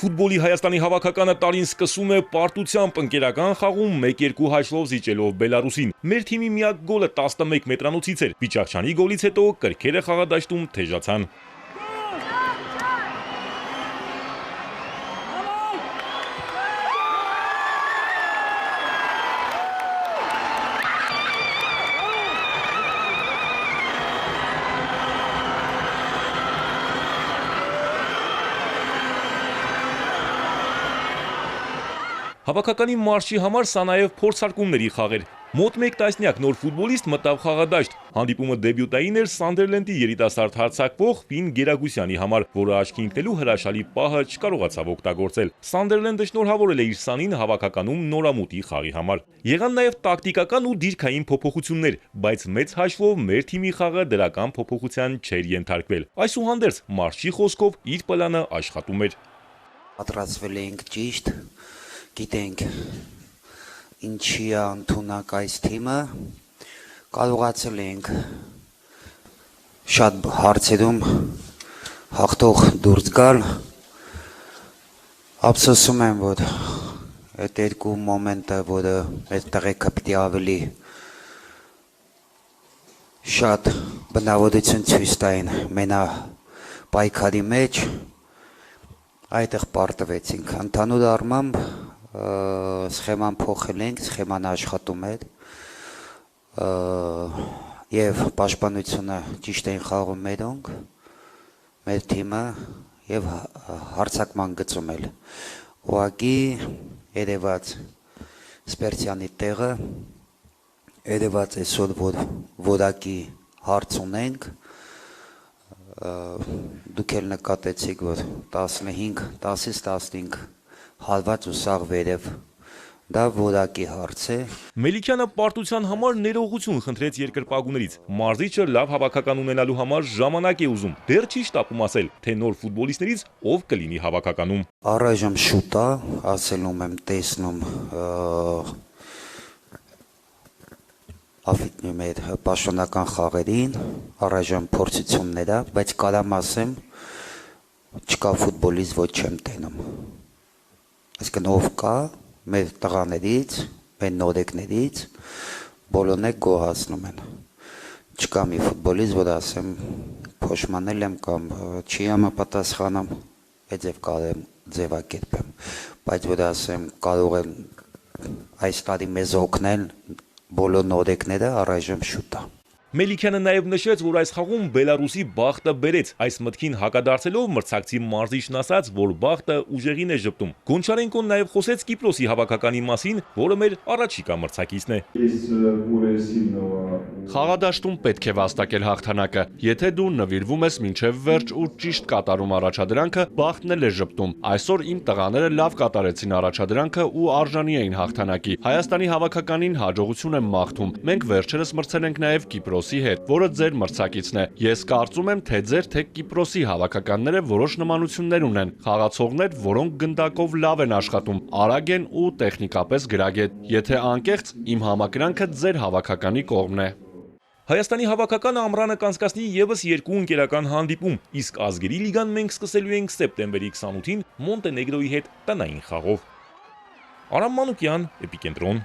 Ֆուտբոլի Հայաստանի հավաքականը տարին սկսում է պարտությամբ ընկերական խաղում 1-2 հաշվով զիջելով Բելարուսին։ Մեր թիմի միակ գոլը 11 մետրանոցից էր։ Վիճակչանի գոլից հետո կրքերը խաղադաշտում թեժացան։ Հավաքականի մարշի համար սա նաև փորձարկումների խաղ էր։ Մոտ 1 տասնյակ նոր ֆուտբոլիստ մտավ խաղադաշտ։ Հանդիպումը դեբյուտային էր Սանդերլենդի երիտասարդ հարձակվող Ֆին Գերագուսյանի համար, որը աչքի ընկնելու հրաշալի պահը չկարողացավ օգտագործել։ Սանդերլենդը շնորհավորել է իր սանին հավաքականում նորամուտի խաղի համար։ Եղան նաև տակտիկական ու դիրքային փոփոխություններ, բայց մեծ հաշվով մեր թիմի խաղը դրական փոփոխության չէր ենթարկվել։ Այսուհանդերձ մարշի խոսքով իր պլանը աշխատում էր։ Պատրաստվել ենք ճիշտ, գիտենք ինչի է ընդունակ այս թիմը, կարողացել ենք շատ հարցերում հաղթող դուրս գալ, ափսոսում եմ, որ այդ երկու մոմենտը, որը մեր տղեկը պիտի ավելի շատ բնավորություն ցույց տային մենա պայքարի մեջ, այդտեղ պարտվեցինք, ընդհանուր առմամբ սխեման փոխել ենք, սխեման աշխատում էր և պաշտպանությունը ճիշտ էին խաղում մերոնք, մեր թիմը և հարձակման գծում էլ։ Ուղղակի երևաց Սպերցյանի տեղը, երևաց այսօր, որ որակի հարց ունենք, դուք էլ նկատեցիք, որ 10-ից 15 հարված ու սաղ վերև, դա որակի հարց է։ Մելիքյանը պարտության համար ներողություն խնդրեց երկրպագուներից։ Մարզիչը լավ հավաքական ունենալու համար ժամանակ է ուզում։ Դեռ չի շտապում ասել, թե նոր ֆուտբոլիստներից ով կլինի հավաքականում։ Առայժմ շուտ է, ասելում եմ, տեսնում ավիտնի մեր պաշտոնական խաղերին, առայժմ փորձություններ է, բայց կարամ ասեմ, չկա ֆուտբոլիստ, ոչ չեմ տենում։ Այսինքն ով կա, մեր տղաներից, մեր նորեկներից, բոլորն է գոհացնում են։ Չկա մի ֆուտբոլիստ, որ ասեմ, փոշմանել եմ կամ չի համապատասխանում, այդ ձև կարող եմ ձևակերպեմ, բայց որ ասեմ, կարող եմ այս տարի մեզ օգնել բոլոր նորեկները, առայժմ շուտ է։ Մելիքյանը նաև նշեց, որ այս խաղում Բելարուսի բախտը բերեց։ Այս մտքին հակադարձելով մրցակցի մարզիչն ասաց, որ բախտը ուժեղին է ժպտում։ Գոնչարենկոն նաև խոսեց Կիպրոսի հավաքականի մասին, որը մեր առաջիկա մրցակիցն է։ Խաղադաշտում պետք է վաստակել հաղթանակը։ Եթե դու նվիրվում ես մինչև վերջ ու ճիշտ կատարում առաջադրանքը, բախտն էլ է ժպտում։ Այսօր իմ տղաները լավ կատարեցին առաջադրանքը ու արժանի էին հաղթանակի։ Հայաստանի հավաքականին հաջողություն եմ մաղթում։ Մենք վերջերս մրցել ենք նաև Կիպրոսի հետ, որը ձեր մրցակիցն է։ Ես կարծում եմ, թե ձեր, թե Կիպրոսի հավաքականները որոշ նմանություններ ունեն։ Խաղացողներ, որոնք գնդակով լավ են աշխատում, արագ են ու տեխնիկապես գրագետ։ Եթե անկեղծ, իմ համակրանքը ձեր հավաքականի կողմն է։ Հայաստանի հավաքականը ամռանը կանցկացնի ևս 2 ընկերական հանդիպում, իսկ ազգերի լիգան մենք սկսելու ենք սեպտեմբերի 28-ին Մոնտենեգրոյի հետ տնային խաղով։ Արամ Մանուկյան, Էպիկենտրոն։